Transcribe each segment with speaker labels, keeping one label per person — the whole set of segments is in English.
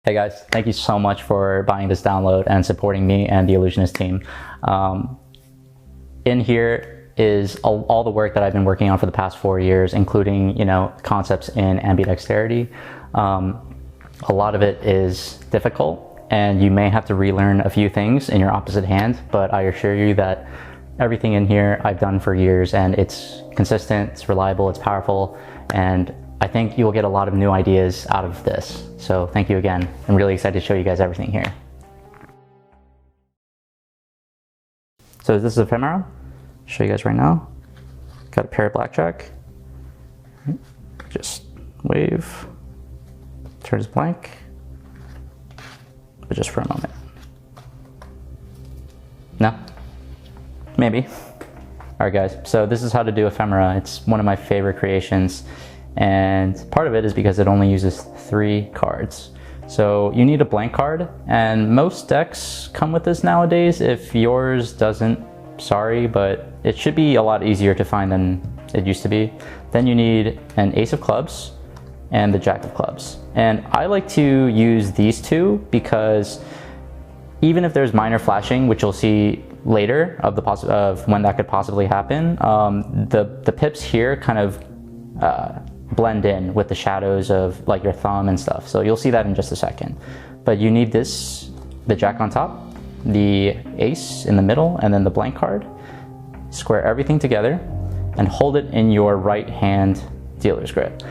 Speaker 1: Hey guys, thank you so much for buying this download and supporting me and the Illusionist team. In here is all the work that I've been working on for the past 4 years, including, concepts in ambidexterity. A lot of it is difficult and you may have to relearn a few things in your opposite hand, but I assure you that everything in here I've done for years and it's consistent, it's reliable, it's powerful, and I think you'll get a lot of new ideas out of this. So thank you again. I'm really excited to show you guys everything here. So this is Ephemera. I'll show you guys right now. Got a pair of Blackjack. Just wave, turns blank, but just for a moment. No? Maybe. All right guys, so this is how to do Ephemera. It's one of my favorite creations. And part of it is because it only uses 3 cards. So you need a blank card, and most decks come with this nowadays. If yours doesn't, sorry, but it should be a lot easier to find than it used to be. Then you need an ace of clubs and the jack of clubs. And I like to use these two because even if there's minor flashing, which you'll see later of when that could possibly happen, the pips here kind of blend in with the shadows of like your thumb and stuff. So you'll see that in just a second. But you need the jack on top, the ace in the middle, and then the blank card. Square everything together and hold it in your right hand dealer's grip.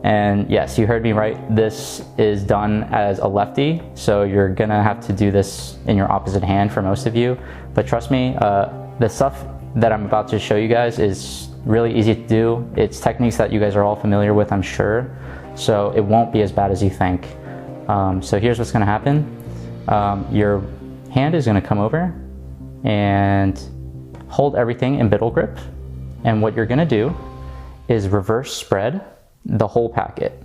Speaker 1: And yes, you heard me right. This is done as a lefty, so you're gonna have to do this in your opposite hand for most of you. But trust me, the stuff that I'm about to show you guys is really easy to do. It's techniques that you guys are all familiar with, I'm sure. So it won't be as bad as you think. So here's what's gonna happen. Your hand is gonna come over and hold everything in biddle grip. And what you're gonna do is reverse spread the whole packet,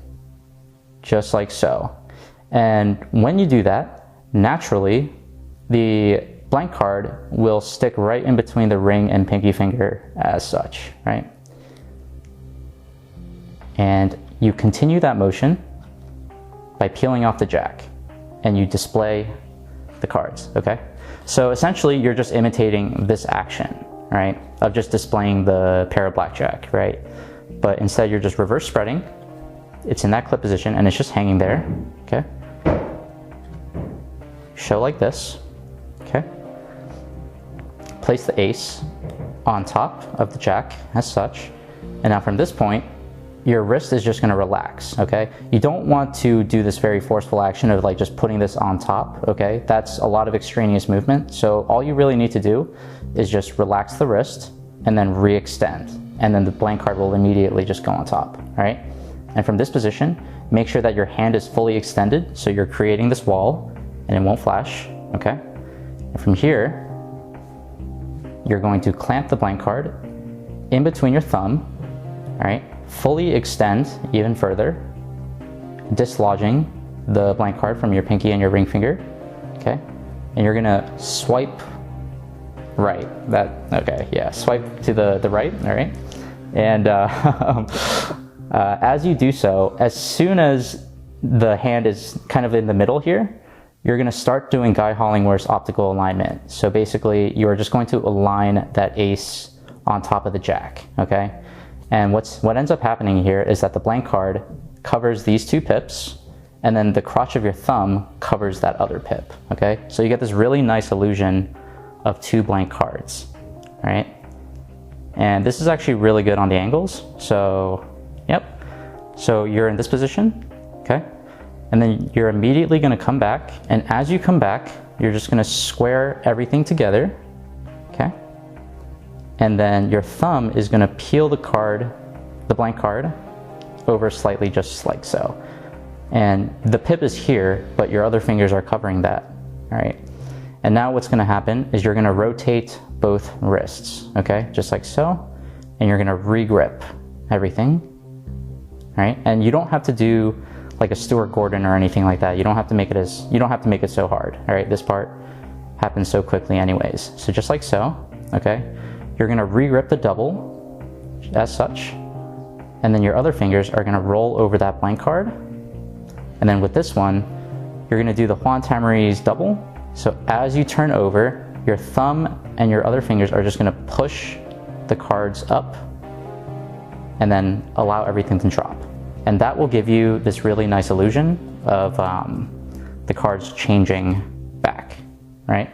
Speaker 1: just like so. And when you do that, naturally, the blank card will stick right in between the ring and pinky finger as such, right? And you continue that motion by peeling off the jack and you display the cards, okay? So essentially you're just imitating this action, right? Of just displaying the pair of blackjack, right? But instead you're just reverse spreading. It's in that clip position and it's just hanging there, okay? Show like this, okay? Place the ace on top of the jack as such. And now from this point, your wrist is just gonna relax, okay? You don't want to do this very forceful action of like just putting this on top, okay? That's a lot of extraneous movement. So all you really need to do is just relax the wrist and then re-extend. And then the blank card will immediately just go on top, all right? And from this position, make sure that your hand is fully extended so you're creating this wall and it won't flash, okay? And from here, you're going to clamp the blank card in between your thumb, all right? Fully extend even further, dislodging the blank card from your pinky and your ring finger, okay? And you're gonna swipe right, swipe to the right, all right? And as you do so, as soon as the hand is kind of in the middle here, you're gonna start doing Guy Hollingworth's optical alignment. So basically, you're just going to align that ace on top of the jack, okay? And what ends up happening here is that the blank card covers these 2 pips, and then the crotch of your thumb covers that other pip, okay? So you get this really nice illusion of 2 blank cards, all right? And this is actually really good on the angles. So, yep. So you're in this position, okay? And then you're immediately gonna come back. And as you come back, you're just gonna square everything together, okay? And then your thumb is gonna peel the blank card over slightly, just like so. And the pip is here, but your other fingers are covering that, all right? And now what's gonna happen is you're gonna rotate both wrists, okay? Just like so. And you're gonna re-grip everything, all right? And you don't have to do like a Stuart Gordon or anything like that. You don't have to make it so hard, all right? This part happens so quickly anyways. So just like so, okay? You're gonna re-grip the double as such, and then your other fingers are gonna roll over that blank card. And then with this one, you're gonna do the Juan Tamariz double. So as you turn over, your thumb and your other fingers are just gonna push the cards up and then allow everything to drop. And that will give you this really nice illusion of the cards changing back, right?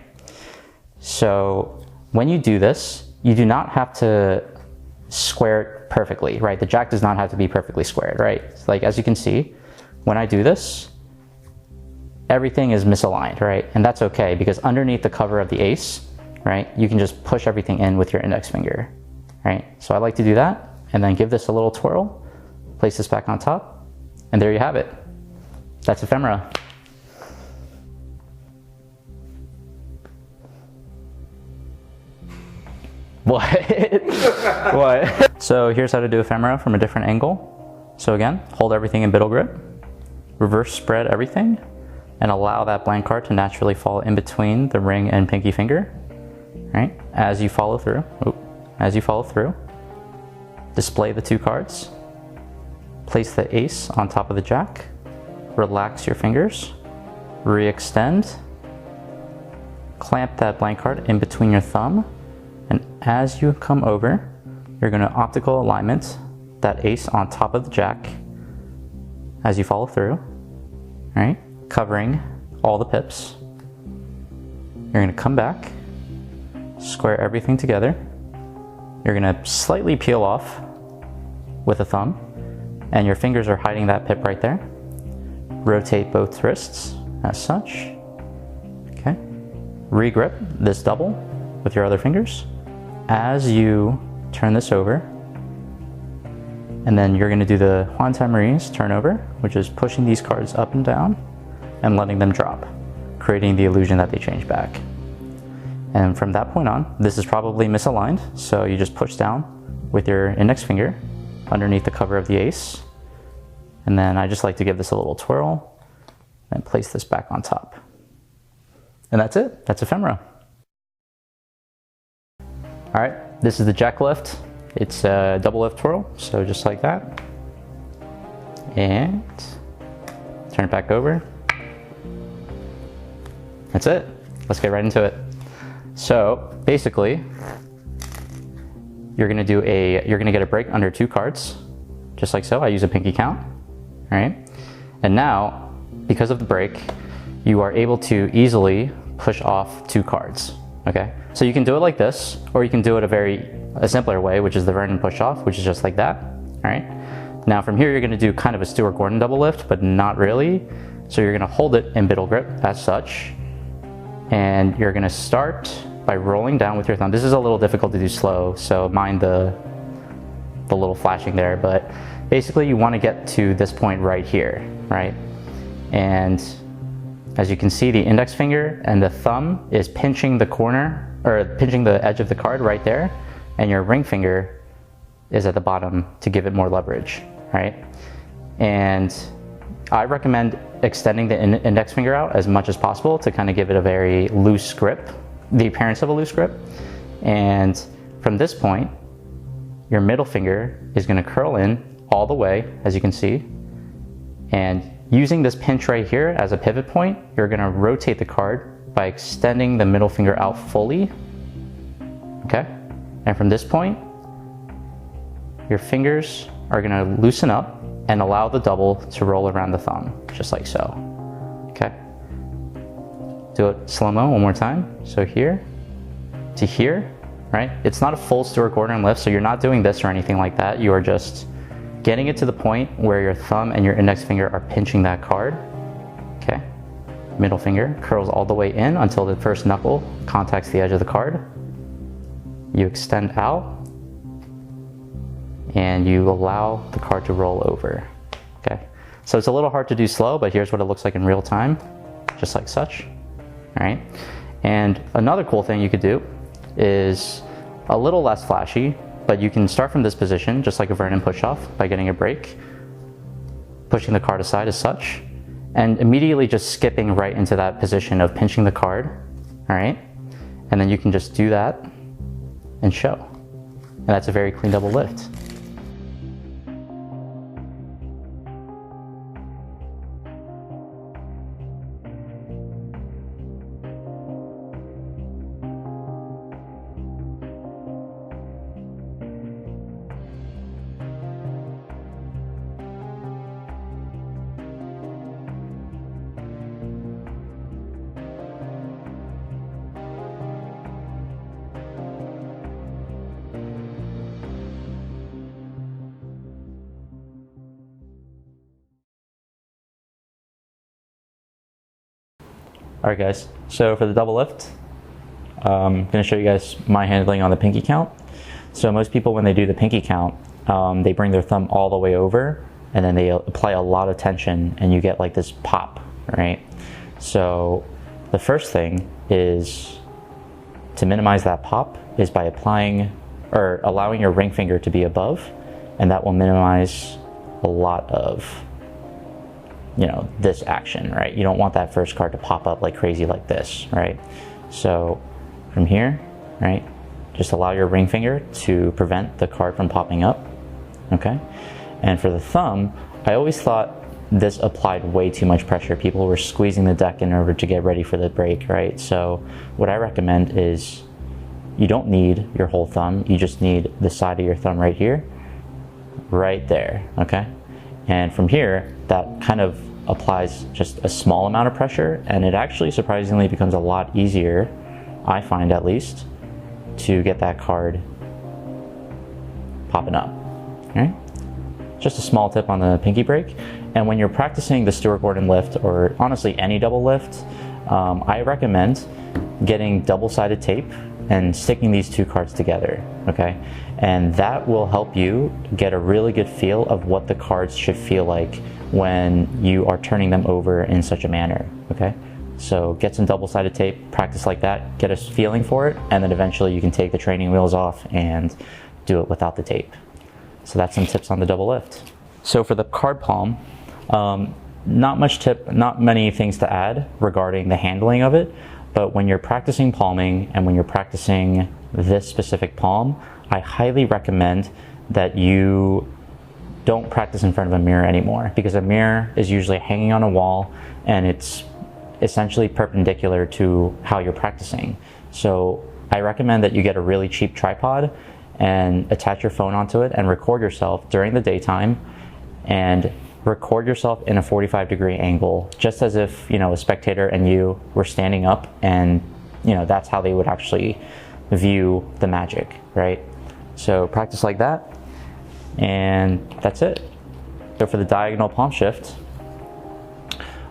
Speaker 1: So when you do this, you do not have to square it perfectly, right? The jack does not have to be perfectly squared, right? Like as you can see, when I do this, everything is misaligned, right? And that's okay because underneath the cover of the ace, right, you can just push everything in with your index finger, right? So I like to do that and then give this a little twirl, place this back on top, and there you have it. That's Ephemera. What? What? So here's how to do Ephemera from a different angle. So again, hold everything in middle grip, reverse spread everything, and allow that blank card to naturally fall in between the ring and pinky finger, right? As you follow through, display the two cards, place the ace on top of the jack, relax your fingers, re-extend, clamp that blank card in between your thumb, and as you come over, you're gonna optical alignment that ace on top of the jack as you follow through, right? Covering all the pips. You're gonna come back, square everything together. You're gonna slightly peel off with a thumb, and your fingers are hiding that pip right there. Rotate both wrists as such. Okay. Regrip this double with your other fingers. As you turn this over, and then you're gonna do the Juan Tamariz turnover, which is pushing these cards up and down and letting them drop, creating the illusion that they change back. And from that point on, this is probably misaligned, so you just push down with your index finger underneath the cover of the ace. And then I just like to give this a little twirl and place this back on top. And that's it, that's Ephemera. All right, this is the jack lift. It's a double lift twirl, so just like that. And turn it back over. That's it. Let's get right into it. So basically, you're gonna get a break under two cards, just like so. I use a pinky count, all right? And now, because of the break, you are able to easily push off two cards, okay? So you can do it like this, or you can do it a simpler way, which is the Vernon push off, which is just like that, all right? Now from here, you're gonna do kind of a Stewart Gordon double lift, but not really. So you're gonna hold it in middle grip as such, and you're gonna start by rolling down with your thumb. This is a little difficult to do slow, so mind the little flashing there, but basically you wanna get to this point right here, right? And as you can see, the index finger and the thumb is pinching the corner, or pinching the edge of the card right there, and your ring finger is at the bottom to give it more leverage, right? And I recommend extending the index finger out as much as possible to kind of give it a very loose grip, the appearance of a loose grip. And from this point, your middle finger is gonna curl in all the way, as you can see. And using this pinch right here as a pivot point, you're gonna rotate the card by extending the middle finger out fully, okay? And from this point, your fingers are gonna loosen up and allow the double to roll around the thumb, just like so, okay? Do it slow-mo one more time. So here to here, right? It's not a full Stewart Gordon lift, so you're not doing this or anything like that. You are just getting it to the point where your thumb and your index finger are pinching that card, okay? Middle finger curls all the way in until the first knuckle contacts the edge of the card. You extend out and you allow the card to roll over, okay? So it's a little hard to do slow, but here's what it looks like in real time, just like such, all right? And another cool thing you could do is a little less flashy, but you can start from this position, just like a Vernon push-off, by getting a break, pushing the card aside as such, and immediately just skipping right into that position of pinching the card, all right? And then you can just do that and show. And that's a very clean double lift. All right guys, so for the double lift, I'm gonna show you guys my handling on the pinky count. So most people, when they do the pinky count, they bring their thumb all the way over and then they apply a lot of tension and you get like this pop, right? So the first thing is to minimize that pop is by applying or allowing your ring finger to be above, and that will minimize a lot of, you know, this action, right? You don't want that first card to pop up like crazy like this, right? So from here, right, just allow your ring finger to prevent the card from popping up, okay? And for the thumb, I always thought this applied way too much pressure. People were squeezing the deck in order to get ready for the break, right? So what I recommend is you don't need your whole thumb, you just need the side of your thumb right here, right there, okay? And from here, that kind of applies just a small amount of pressure, and it actually surprisingly becomes a lot easier, I find at least, to get that card popping up, all right? Just a small tip on the pinky break. And when you're practicing the Stewart Gordon lift, or honestly any double lift, I recommend getting double-sided tape and sticking these two cards together, okay? And that will help you get a really good feel of what the cards should feel like when you are turning them over in such a manner, okay? So get some double-sided tape, practice like that, get a feeling for it, and then eventually you can take the training wheels off and do it without the tape. So that's some tips on the double lift. So for the card palm, not many things to add regarding the handling of it, but when you're practicing palming and when you're practicing this specific palm, I highly recommend that you don't practice in front of a mirror anymore, because a mirror is usually hanging on a wall and it's essentially perpendicular to how you're practicing. So I recommend that you get a really cheap tripod and attach your phone onto it and record yourself during the daytime, and record yourself in a 45-degree angle, just as if, you know, a spectator and you were standing up, and, you know, that's how they would actually view the magic, right? So practice like that, and that's it. So for the diagonal palm shift,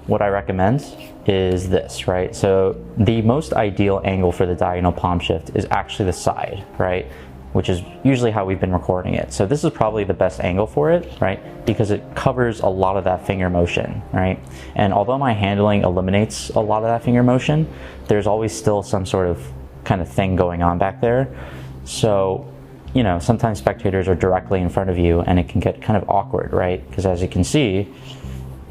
Speaker 1: what I recommend is this, right? So the most ideal angle for the diagonal palm shift is actually the side, right? Which is usually how we've been recording it. So this is probably the best angle for it, right? Because it covers a lot of that finger motion, right? And although my handling eliminates a lot of that finger motion, there's always still some sort of kind of thing going on back there. So, you know, sometimes spectators are directly in front of you and it can get kind of awkward, right? Because as you can see,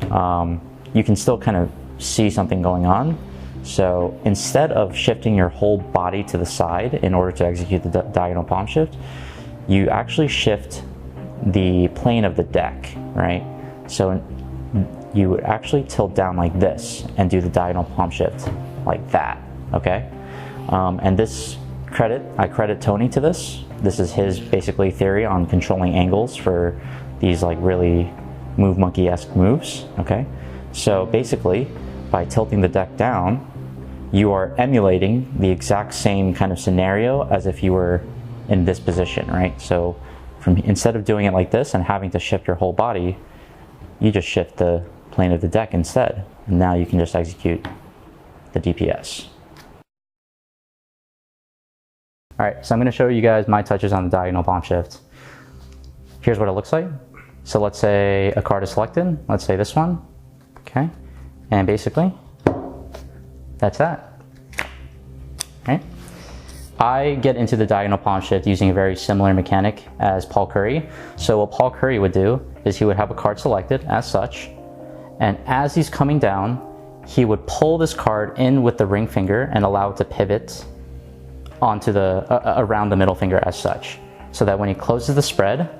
Speaker 1: you can still kind of see something going on. So instead of shifting your whole body to the side in order to execute the diagonal palm shift, you actually shift the plane of the deck, right? So you would actually tilt down like this and do the diagonal palm shift like that, okay? And this I credit Tony to this. This is his basically theory on controlling angles for these like really move monkey-esque moves, okay? So basically, by tilting the deck down, you are emulating the exact same kind of scenario as if you were in this position, right? So instead of doing it like this and having to shift your whole body, you just shift the plane of the deck instead. And now you can just execute the DPS. All right, so I'm gonna show you guys my touches on the diagonal palm shift. Here's what it looks like. So let's say a card is selected, let's say this one, okay? And basically, that's that, right? I get into the diagonal palm shift using a very similar mechanic as Paul Curry. So what Paul Curry would do is he would have a card selected as such, and as he's coming down, he would pull this card in with the ring finger and allow it to pivot onto the, around the middle finger as such. So that when he closes the spread,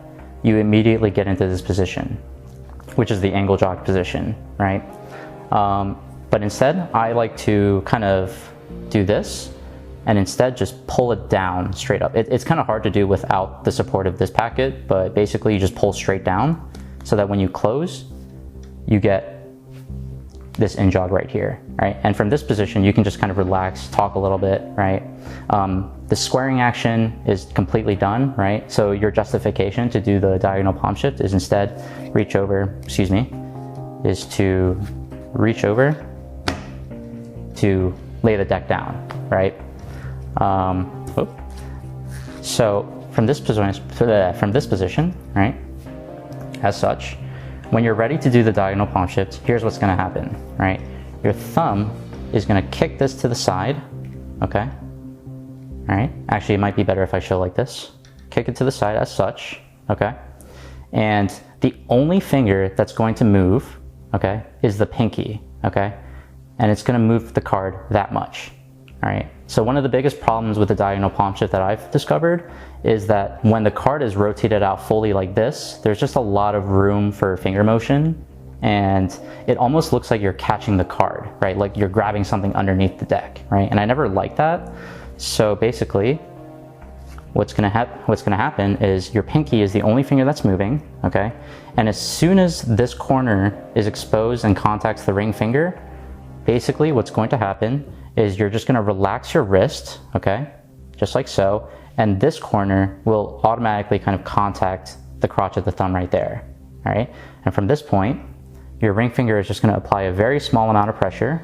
Speaker 1: you immediately get into this position, which is the angle jog position, right? But instead, I like to kind of do this and instead just pull it down straight up. It's kind of hard to do without the support of this packet, but basically you just pull straight down so that when you close, you get this in jog right here, right? And from this position, you can just kind of relax, talk a little bit, right? The squaring action is completely done, right? So your justification to do the diagonal palm shift is instead reach over, is to reach over to lay the deck down, right? So from this position, right, as such, when you're ready to do the diagonal palm shift, here's what's going to happen, right? Your thumb is going to kick this to the side, okay? All right, actually it might be better if I show like this. Kick it to the side as such, okay? And the only finger that's going to move, okay, is the pinky, okay? And it's going to move the card that much, all right? So one of the biggest problems with the diagonal palm shift that I've discovered is that when the card is rotated out fully like this, there's just a lot of room for finger motion, and it almost looks like you're catching the card, right? Like you're grabbing something underneath the deck, right? And I never liked that. So basically, what's gonna happen is your pinky is the only finger that's moving, okay? And as soon as this corner is exposed and contacts the ring finger, basically what's going to happen is you're just gonna relax your wrist, okay? Just like so. And this corner will automatically kind of contact the crotch of the thumb right there, all right? And from this point, your ring finger is just gonna apply a very small amount of pressure,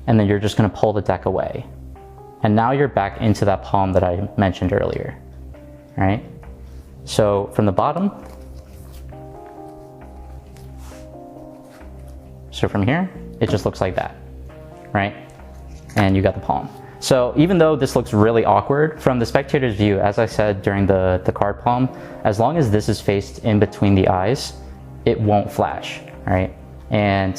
Speaker 1: and then you're just gonna pull the deck away. And now you're back into that palm that I mentioned earlier, all right? So from the bottom, so from here, it just looks like that, right? And you got the palm. So even though this looks really awkward, from the spectator's view, as I said during the card palm, as long as this is faced in between the eyes, it won't flash, right? And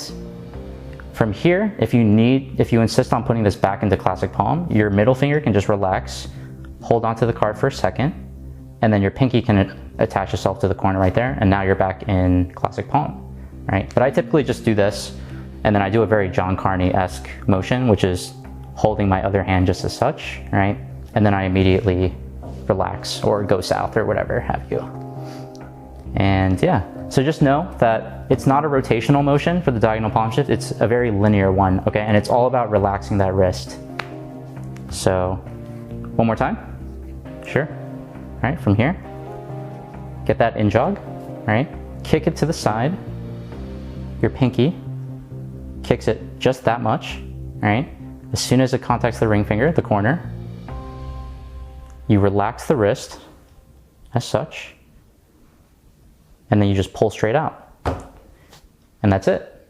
Speaker 1: from here, if you insist on putting this back into classic palm, your middle finger can just relax, hold onto the card for a second, and then your pinky can attach itself to the corner right there, and now you're back in classic palm, right? But I typically just do this, and then I do a very John Carney-esque motion, which is holding my other hand just as such, right? And then I immediately relax or go south or whatever have you. And yeah, so just know that it's not a rotational motion for the diagonal palm shift, it's a very linear one, okay? And it's all about relaxing that wrist. So, one more time, sure. All right, from here, get that in jog, all right? Kick it to the side, your pinky kicks it just that much, all right? As soon as it contacts the ring finger, the corner, you relax the wrist as such, and then you just pull straight out. And that's it.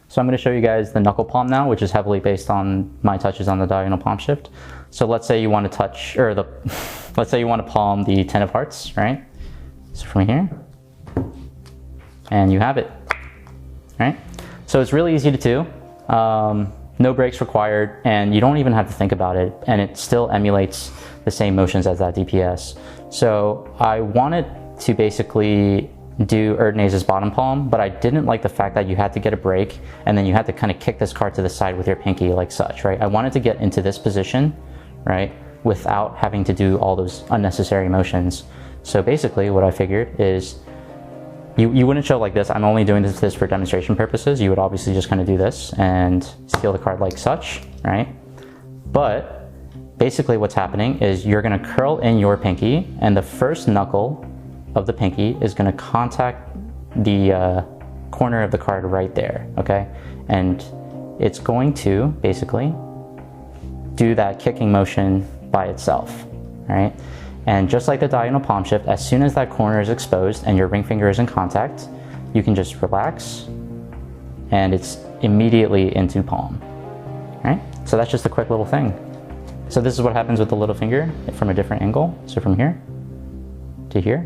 Speaker 1: So I'm going to show you guys the knuckle palm now, which is heavily based on my touches on the diagonal palm shift. So let's say you want to touch, or let's say you want to palm the 10 of hearts, right? So from here, and you have it, right? So it's really easy to do. No breaks required, and you don't even have to think about it, and it still emulates the same motions as that DPS. So I wanted to basically do Erdnäse's bottom palm, but I didn't like the fact that you had to get a break and then you had to kind of kick this card to the side with your pinky like such, right? I wanted to get into this position, right, without having to do all those unnecessary motions. So basically what I figured is you wouldn't show like this. I'm only doing this for demonstration purposes. You would obviously just kind of do this and steal the card like such, right? But basically what's happening is you're gonna curl in your pinky, and the first knuckle of the pinky is gonna contact the corner of the card right there, okay? And it's going to basically do that kicking motion by itself, right? And just like the diagonal palm shift, as soon as that corner is exposed and your ring finger is in contact, you can just relax and it's immediately into palm, right? So that's just a quick little thing. So this is what happens with the little finger from a different angle. So from here to here,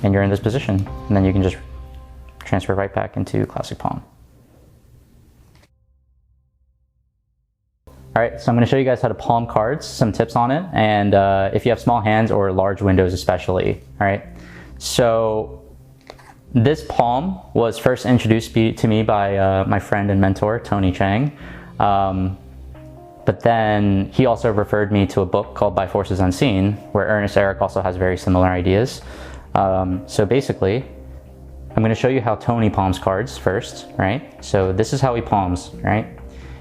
Speaker 1: and you're in this position, and then you can just transfer right back into classic palm. All right, so I'm gonna show you guys how to palm cards, some tips on it, and if you have small hands or large windows especially, all right? So this palm was first introduced to me by my friend and mentor, Tony Chang. But then he also referred me to a book called By Forces Unseen, where Ernest Eric also has very similar ideas. So basically, I'm gonna show you how Tony palms cards first, right? So this is how he palms, right?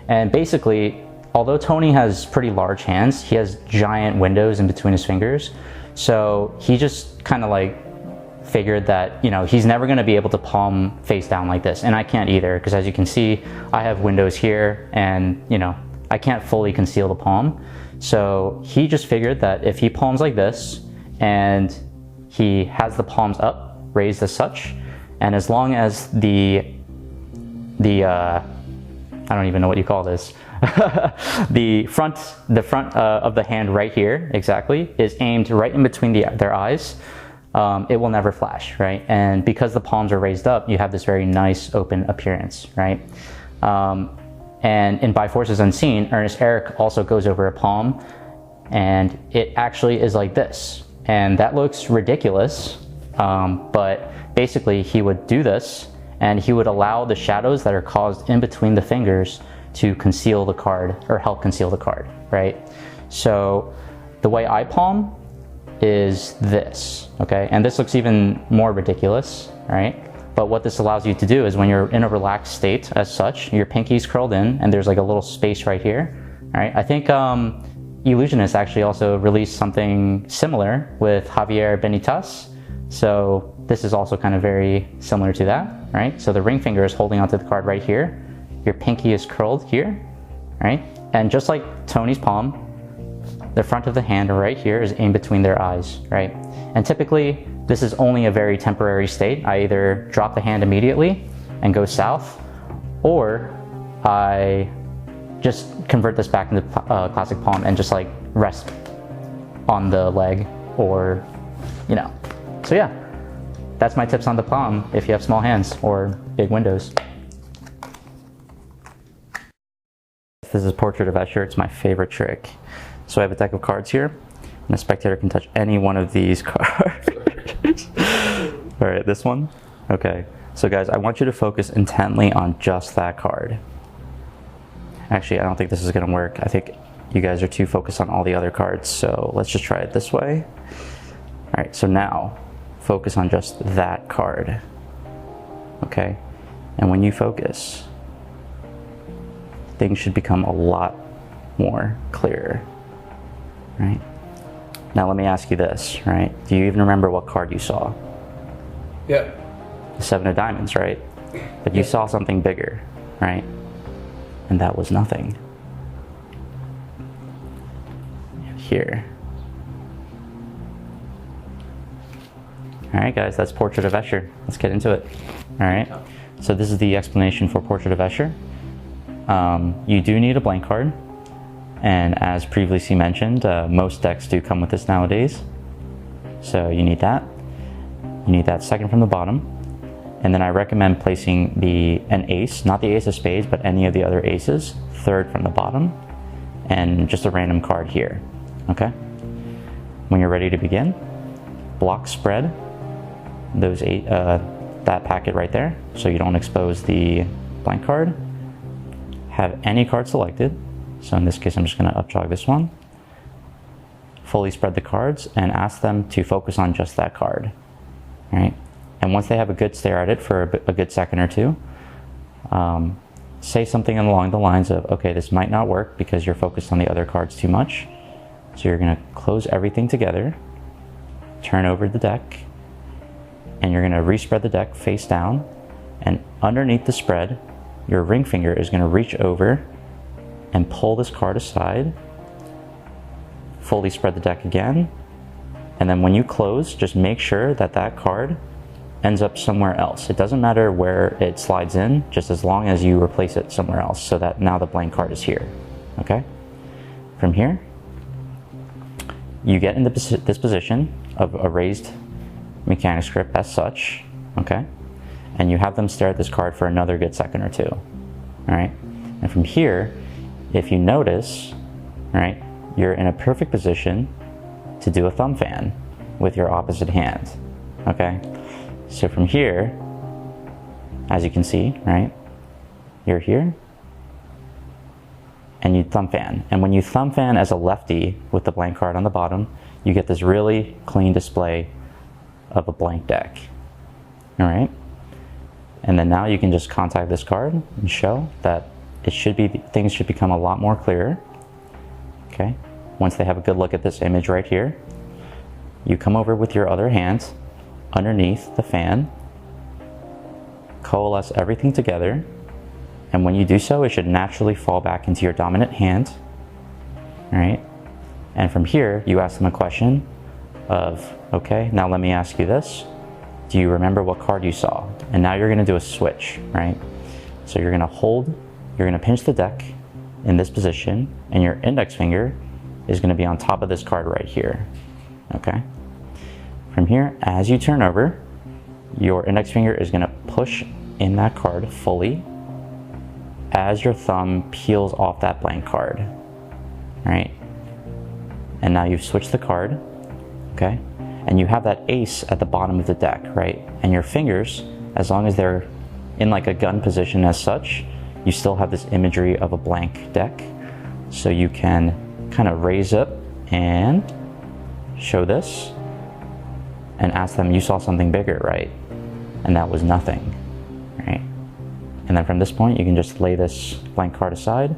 Speaker 1: And basically, although Tony has pretty large hands, he has giant windows in between his fingers. So he just kind of like figured that, you know, he's never going to be able to palm face down like this, and I can't either, because as you can see, I have windows here, and you know, I can't fully conceal the palm. So he just figured that if he palms like this and he has the palms up, raised as such, and as long as the I don't even know what you call this, the front of the hand right here exactly is aimed right in between their eyes, it will never flash, right? And because the palms are raised up, you have this very nice open appearance, right? And in By Forces Unseen, Ernest Eric also goes over a palm, and it actually is like this. And that looks ridiculous, but basically he would do this, and he would allow the shadows that are caused in between the fingers to conceal the card, or help conceal the card, right? So the way I palm is this, okay? And this looks even more ridiculous, right? But what this allows you to do is when you're in a relaxed state as such, your pinky's curled in and there's like a little space right here, right? I think Illusionist actually also released something similar with Javier Benitez. So this is also kind of very similar to that, right? So the ring finger is holding onto the card right here. Your pinky is curled here, right? And just like Tony's palm, the front of the hand right here is in between their eyes, right? And typically, this is only a very temporary state. I either drop the hand immediately and go south, or I just convert this back into classic palm and just like rest on the leg, or, you know. So yeah, that's my tips on the palm if you have small hands or big windows. This is Portrait of Escher. It's my favorite trick. So I have a deck of cards here, and a spectator can touch any one of these cards. All right, this one? Okay. So guys, I want you to focus intently on just that card. Actually, I don't think this is gonna work. I think you guys are too focused on all the other cards, so let's just try it this way. All right, so now, focus on just that card, okay? And when you focus, things should become a lot more clear, right? Now let me ask you this, right? Do you even remember what card you saw?
Speaker 2: Yeah.
Speaker 1: The 7 of diamonds, right? But you saw something bigger, right? And that was nothing. And here. All right, guys, that's Portrait of Escher. Let's get into it. All right. So this is the explanation for Portrait of Escher. You do need a blank card, and as previously mentioned, most decks do come with this nowadays. So you need that. You need that second from the bottom, and then I recommend placing an ace, not the ace of spades, but any of the other aces, third from the bottom, and just a random card here. Okay. When you're ready to begin, block spread those that packet right there, so you don't expose the blank card. Have any card selected, so in this case I'm just going to up jog this one. Fully spread the cards and ask them to focus on just that card, right? And once they have a good stare at it for a good second or two, say something along the lines of, okay, this might not work because you're focused on the other cards too much, so you're going to close everything together, turn over the deck, and you're going to respread the deck face down, and underneath the spread, your ring finger is going to reach over and pull this card aside, fully spread the deck again, and then when you close, just make sure that that card ends up somewhere else. It doesn't matter where it slides in, just as long as you replace it somewhere else, so that now the blank card is here, okay? From here, you get in this position of a raised mechanics grip as such, okay? And you have them stare at this card for another good second or two, all right? And from here, if you notice, right, you're in a perfect position to do a thumb fan with your opposite hand, okay? So from here, as you can see, right, you're here, and you thumb fan. And when you thumb fan as a lefty with the blank card on the bottom, you get this really clean display of a blank deck, all right? And then now you can just contact this card and show that things should become a lot more clearer, okay? Once they have a good look at this image right here, you come over with your other hand underneath the fan, coalesce everything together, and when you do so, it should naturally fall back into your dominant hand, all right? And from here, you ask them a question of, okay, now let me ask you this. Do you remember what card you saw? And now you're gonna do a switch, right? So you're gonna hold, you're gonna pinch the deck in this position, and your index finger is gonna be on top of this card right here, okay? From here, as you turn over, your index finger is gonna push in that card fully as your thumb peels off that blank card, right? And now you've switched the card, okay? And you have that ace at the bottom of the deck, right? And your fingers, as long as they're in like a gun position as such, you still have this imagery of a blank deck. So you can kind of raise up and show this and ask them, you saw something bigger, right? And that was nothing, right? And then from this point, you can just lay this blank card aside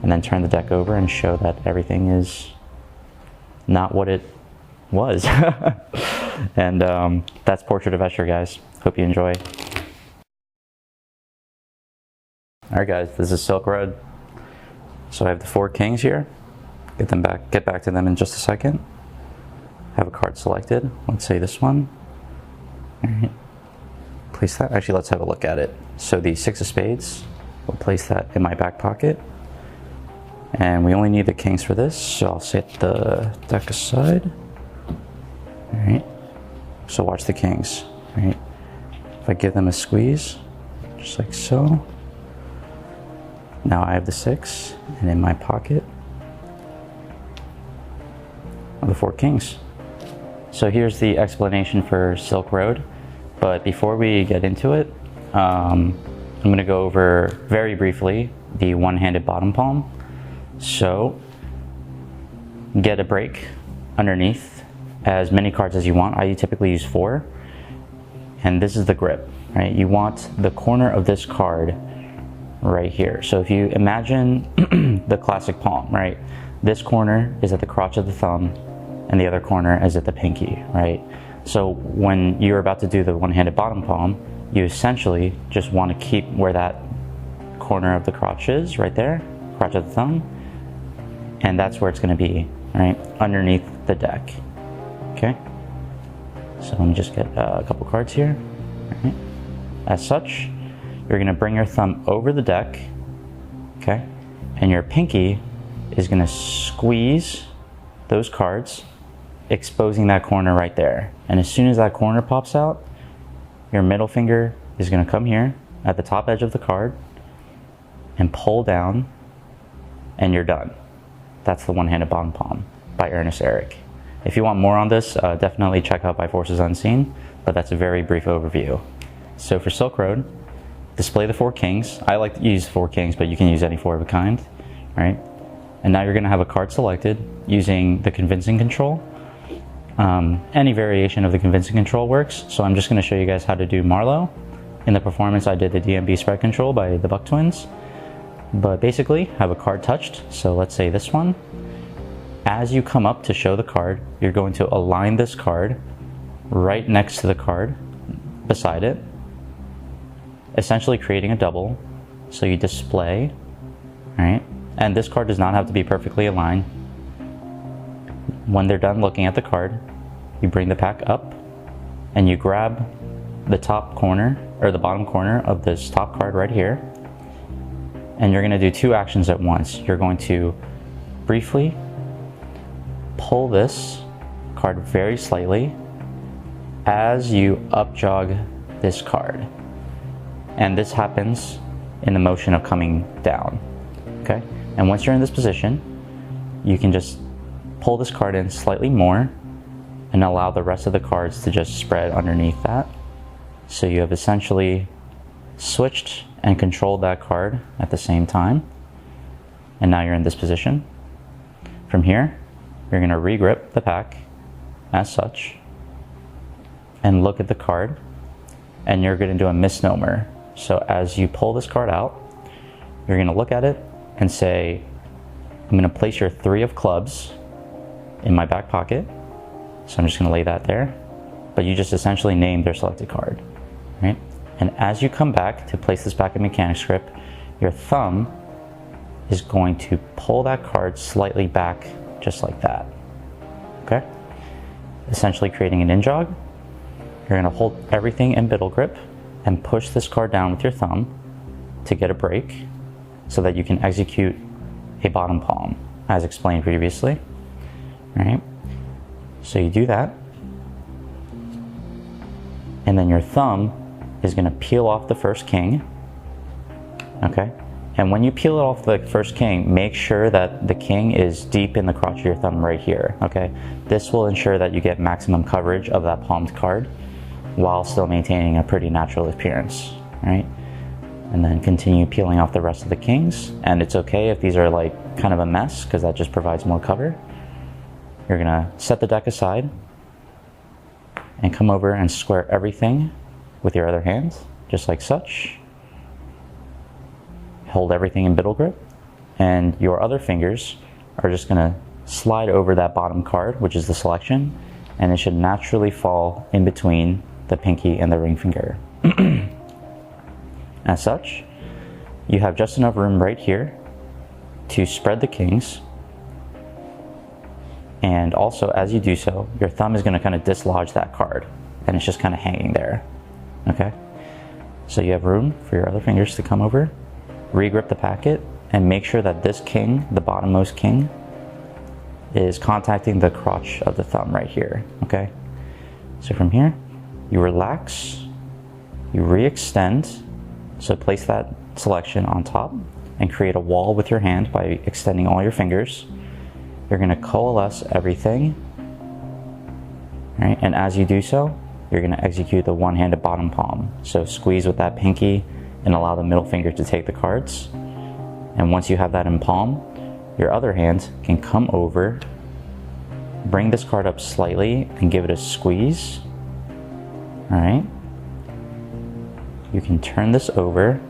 Speaker 1: and then turn the deck over and show that everything is not what it was. And that's Portrait of Escher, guys. Hope you enjoy. All right, guys, this is Silk Road. So I have the 4 kings here. Get back to them in just a second. I have a card selected. Let's say this one. All right. Place that. Actually, let's have a look at it. So the 6 of spades, we'll place that in my back pocket. And we only need the kings for this, so I'll set the deck aside. All right. So watch the kings. All right. If I give them a squeeze, just like so. Now I have the 6, and in my pocket are the 4 kings. So here's the explanation for Silk Road. But before we get into it, I'm going to go over very briefly the one-handed bottom palm. So get a break underneath as many cards as you want. I typically use 4. And this is the grip, right? You want the corner of this card right here. So if you imagine the classic palm, right? This corner is at the crotch of the thumb and the other corner is at the pinky, right? So when you're about to do the one-handed bottom palm, you essentially just want to keep where that corner of the crotch is, right there, crotch of the thumb, and that's where it's going to be, right? Underneath the deck, okay? So let me just get a couple cards here, right? As such, you're going to bring your thumb over the deck, okay? And your pinky is going to squeeze those cards, exposing that corner right there. And as soon as that corner pops out, your middle finger is going to come here at the top edge of the card and pull down, and you're done. That's the one-handed bottom palm by Ernest Eric. If you want more on this, definitely check out By Forces Unseen, but that's a very brief overview. So for Silk Road, display the 4 kings. I like to use 4 kings, but you can use any 4 of a kind, right? And now you're going to have a card selected using the convincing control. Any variation of the convincing control works, so I'm just going to show you guys how to do Marlowe. In the performance, I did the DMB spread control by the Buck Twins. But basically, have a card touched, so let's say this one. As you come up to show the card, you're going to align this card right next to the card beside it, essentially creating a double. So you display, right? And this card does not have to be perfectly aligned. When they're done looking at the card, you bring the pack up and you grab the top corner or the bottom corner of this top card right here. And you're going to do 2 actions at once. You're going to briefly pull this card very slightly as you up jog this card. And this happens in the motion of coming down, okay? And once you're in this position, you can just pull this card in slightly more and allow the rest of the cards to just spread underneath that. So you have essentially switched and controlled that card at the same time. And now you're in this position. From here, you're going to regrip the pack as such and look at the card, and you're going to do a misnomer. So as you pull this card out, you're going to look at it and say, I'm going to place your 3 of clubs in my back pocket. So I'm just going to lay that there. but you just essentially name their selected card, right? And as you come back to place this back in mechanics grip, your thumb is going to pull that card slightly back, just like that, okay? Essentially creating an in jog. You're gonna hold everything in middle grip and push this card down with your thumb to get a break so that you can execute a bottom palm, as explained previously, right? So you do that, and then your thumb is gonna peel off the first king, okay? And when you peel it off the first king, make sure that the king is deep in the crotch of your thumb right here, okay? This will ensure that you get maximum coverage of that palmed card while still maintaining a pretty natural appearance, right? And then continue peeling off the rest of the kings. And it's okay if these are like kind of a mess, because that just provides more cover. You're gonna set the deck aside and come over and square everything with your other hand, just like such. Hold everything in middle grip, and your other fingers are just gonna slide over that bottom card, which is the selection, and it should naturally fall in between the pinky and the ring finger. As such, you have just enough room right here to spread the kings, and also as you do so, your thumb is gonna kind of dislodge that card, and it's just kind of hanging there, okay? So you have room for your other fingers to come over, regrip the packet, and make sure that this king, the bottommost king, is contacting the crotch of the thumb right here, okay? So from here, you relax, you re-extend, so place that selection on top and create a wall with your hand by extending all your fingers. You're gonna coalesce everything, right? And as you do so, you're gonna execute the one-handed bottom palm. So squeeze with that pinky and allow the middle finger to take the cards. And once you have that in palm, your other hand can come over, bring this card up slightly and give it a squeeze, all right? You can turn this over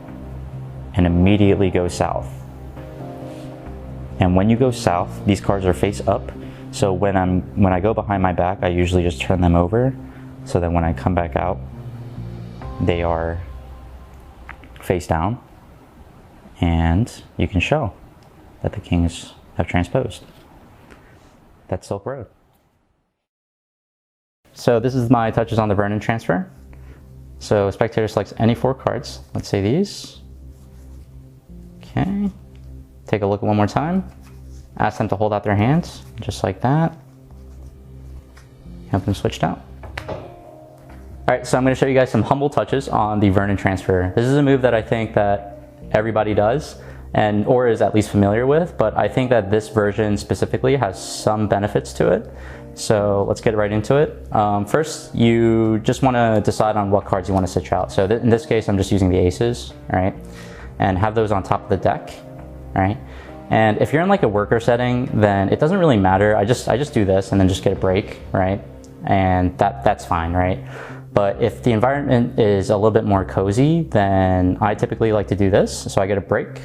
Speaker 1: and immediately go south. And when you go south, these cards are face up. So when I go behind my back, I usually just turn them over, so that when I come back out, they are face down, and you can show that the kings have transposed. That's Silk Road. So this is my touches on the Vernon transfer. So spectator selects any 4 cards. Let's say these. Okay. Take a look one more time. Ask them to hold out their hands, just like that. Have them switched out. All right, so I'm gonna show you guys some humble touches on the Vernon transfer. This is a move that I think that everybody does, or is at least familiar with, but I think that this version specifically has some benefits to it. So let's get right into it. First, you just wanna decide on what cards you wanna switch out. So in this case, I'm just using the aces, all right? And have those on top of the deck, all right? And if you're in like a worker setting, then it doesn't really matter. I just do this and then just get a break, right? And that's fine, right? But if the environment is a little bit more cozy, then I typically like to do this. So I get a break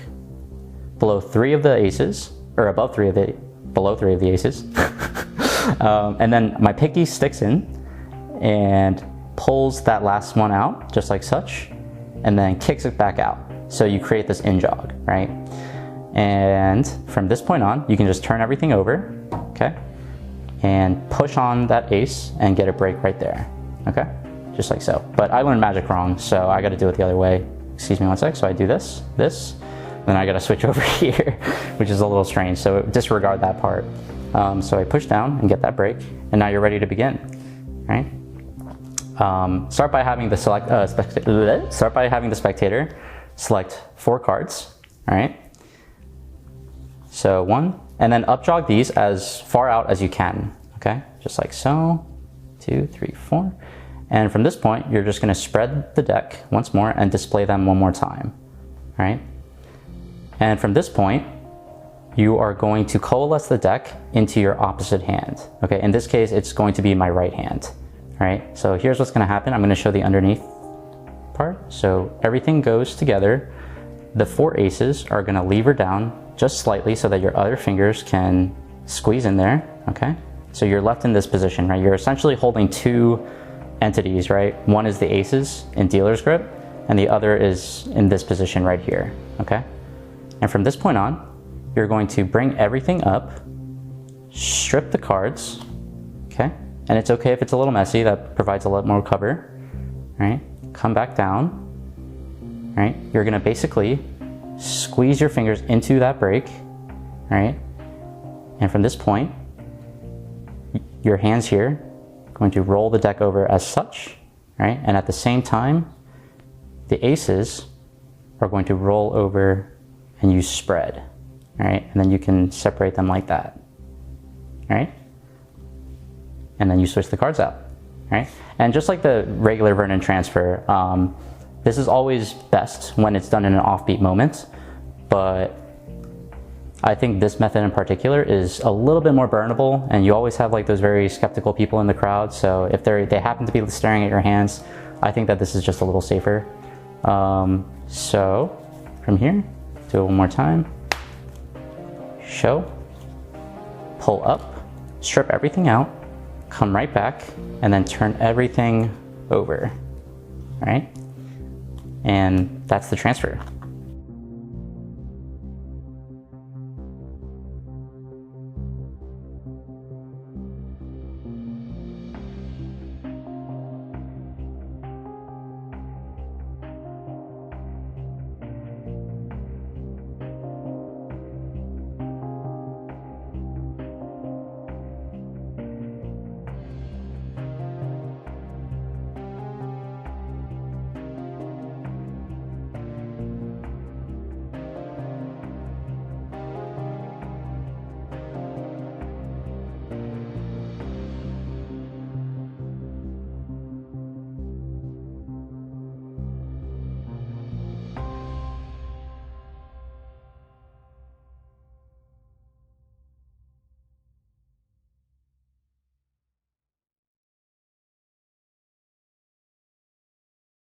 Speaker 1: below 3 of the aces, or above 3 of the, below 3 of the aces. And then my pinky sticks in and pulls that last one out, just like such, and then kicks it back out. So you create this in jog, right? And from this point on, you can just turn everything over, okay? And push on that ace and get a break right there, okay? Just like so. But I learned magic wrong, so I gotta do it the other way. Excuse me one sec. So I do this, then I gotta switch over here, which is a little strange, so disregard that part. So I push down and get that break, and now you're ready to begin, right? Start by having the spectator select 4 cards, all right? So 1, and then up jog these as far out as you can, okay? Just like so, 2, 3, 4. And from this point, you're just gonna spread the deck once more and display them one more time, all right? And from this point, you are going to coalesce the deck into your opposite hand, okay? In this case, it's going to be my right hand, all right? So here's what's gonna happen. I'm gonna show the underneath part. So everything goes together. The 4 aces are gonna lever down just slightly so that your other fingers can squeeze in there, okay? So you're left in this position, right? You're essentially holding 2 entities, right? One is the aces in dealer's grip, and the other is in this position right here, okay? And from this point on, you're going to bring everything up, strip the cards, okay? And it's okay if it's a little messy, that provides a lot more cover, right? Come back down, right? You're gonna basically squeeze your fingers into that break, right? And from this point, your hands here are going to roll the deck over as such, right? And at the same time, the aces are going to roll over and you spread, right? And then you can separate them like that, right? And then you switch the cards out, right? And just like the regular Vernon transfer, this is always best when it's done in an offbeat moment, but I think this method in particular is a little bit more burnable, and you always have like those very skeptical people in the crowd. So if they happen to be staring at your hands, I think that this is just a little safer. So from here, do it one more time. Show, pull up, strip everything out, come right back, and then turn everything over, right? And that's the transfer.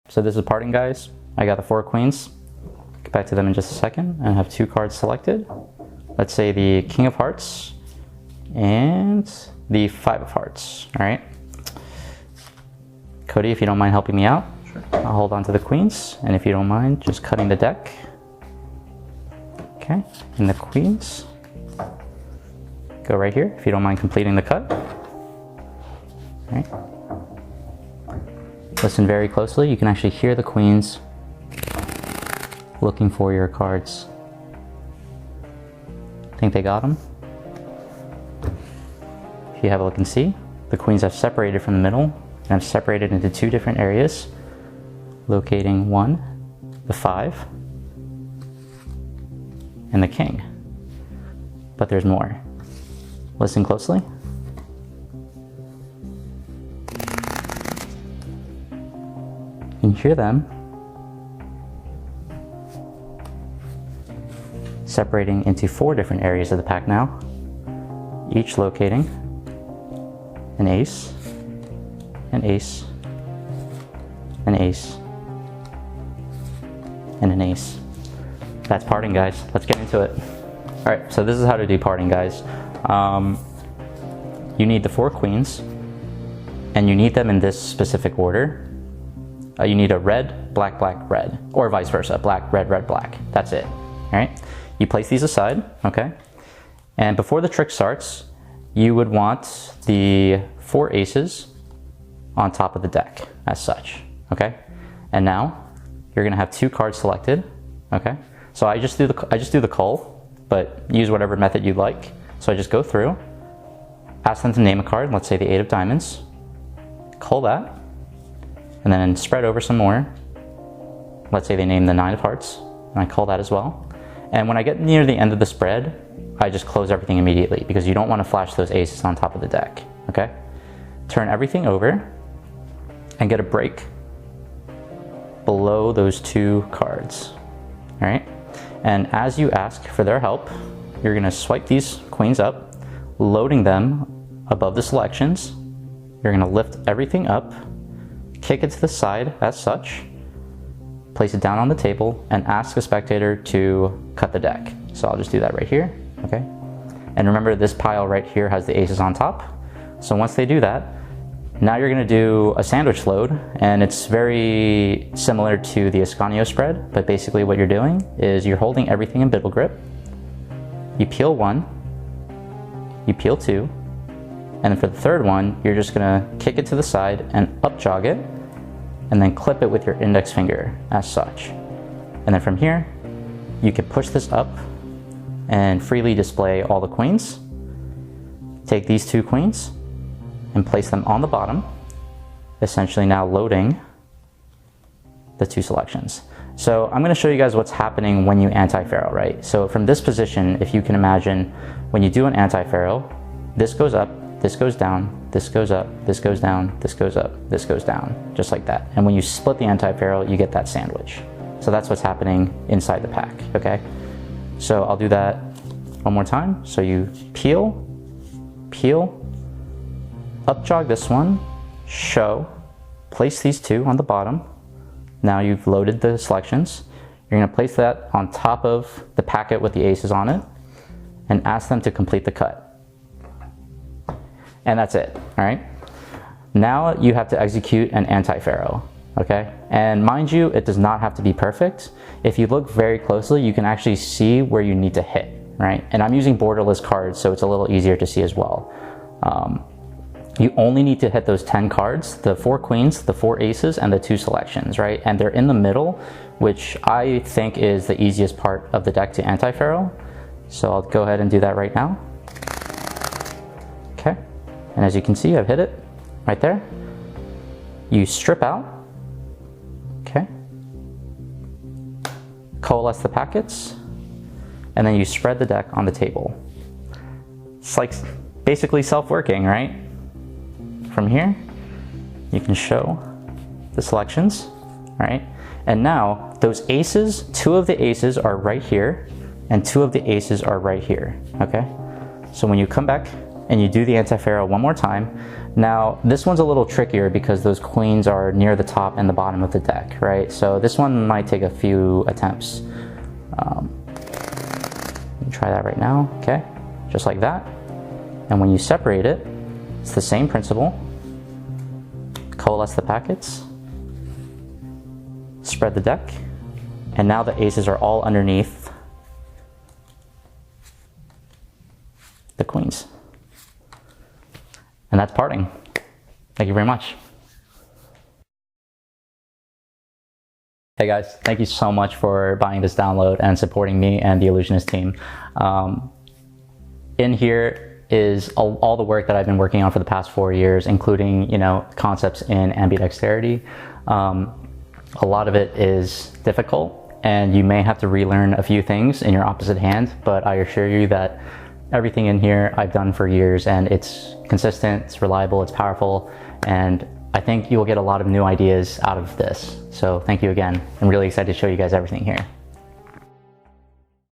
Speaker 1: So this is parting, guys. I got the 4 queens. Get back to them in just a second, and I have 2 cards selected. Let's say the King of Hearts and the 5 of Hearts, all right? Cody, if you don't mind helping me out, sure. I'll hold on to the queens, and if you don't mind, just cutting the deck. Okay, and the queens go right here, if you don't mind completing the cut. All right. Listen very closely. You can actually hear the queens looking for your cards. Think they got them? If you have a look and see, the queens have separated from the middle and have separated into 2 different areas, locating 1, the 5, and the king. But there's more. Listen closely. You can hear them separating into 4 different areas of the pack now, each locating an ace, an ace, an ace, and an ace. That's parting, guys. Let's get into it. All right, so this is how to do parting, guys. You need the 4 queens, and you need them in this specific order. You need a red, black, black, red, or vice versa, black, red, red, black. That's it, all right? You place these aside, okay? And before the trick starts, you would want the 4 aces on top of the deck as such, okay? And now you're gonna have 2 cards selected, okay? So I just do the cull, but use whatever method you'd like. So I just go through, ask them to name a card, let's say the 8 of diamonds, cull that, and then spread over some more. Let's say they name the 9 of hearts, and I call that as well. And when I get near the end of the spread, I just close everything immediately because you don't want to flash those aces on top of the deck, okay? Turn everything over and get a break below those 2 cards, all right? And as you ask for their help, you're gonna swipe these queens up, loading them above the selections. You're gonna lift everything up, kick it to the side as such, place it down on the table, and ask a spectator to cut the deck. So I'll just do that right here, okay? And remember, this pile right here has the aces on top. So once they do that, Now you're gonna do a sandwich load, and it's very similar to the Escanio spread, but basically what you're doing is you're holding everything in biddle grip. You peel one, you peel two, and then for the third one, you're just gonna kick it to the side and up jog it, and then clip it with your index finger as such. And then from here, you can push this up and freely display all the queens. Take these two queens and place them on the bottom, essentially now loading the two selections. So I'm gonna show you guys what's happening when you anti-pharaoh, right? So from this position, if you can imagine, when you do an anti-pharaoh, this goes up, this goes down, this goes up, this goes down, this goes up, this goes down, just like that. And when you split the anti-pharaoh, you get that sandwich. So that's what's happening inside the pack, okay? So I'll do that one more time. So you peel, peel, up jog this one, show, place these two on the bottom. Now you've loaded the selections. You're gonna place that on top of the packet with the aces on it and ask them to complete the cut. And that's it, all right? Now you have to execute an anti-pharaoh, okay? And mind you, it does not have to be perfect. If you look very closely, you can actually see where you need to hit, right? And I'm using borderless cards, so it's a little easier to see as well. You only need to hit those 10 cards, the 4 queens, the 4 aces, and the 2 selections, right? And they're in the middle, which I think is the easiest part of the deck to anti-pharaoh. So I'll go ahead and do that right now. Okay, and as you can see, I've hit it right there. You strip out, okay? Coalesce the packets, and then you spread the deck on the table. It's like basically self-working, right? From here, you can show the selections, right? And now those aces, 2 of the aces are right here, and 2 of the aces are right here, okay? So when you come back and you do the anti-pharaoh one more time, now this one's a little trickier because those queens are near the top and the bottom of the deck, right? So this one might take a few attempts. Try that right now, okay? Just like that. And when you separate it, it's the same principle. Coalesce the packets, spread the deck, and now the aces are all underneath the queens. And that's parting. Thank you very much. Hey guys, thank you so much for buying this download and supporting me and the Illusionist team. In here is all the work that I've been working on for the past 4 years, including, you know, concepts in ambidexterity. A lot of it is difficult and you may have to relearn a few things in your opposite hand, but I assure you that everything in here I've done for years and it's consistent, it's reliable, it's powerful, and I think you'll get a lot of new ideas out of this. So thank you again. I'm really excited to show you guys everything here.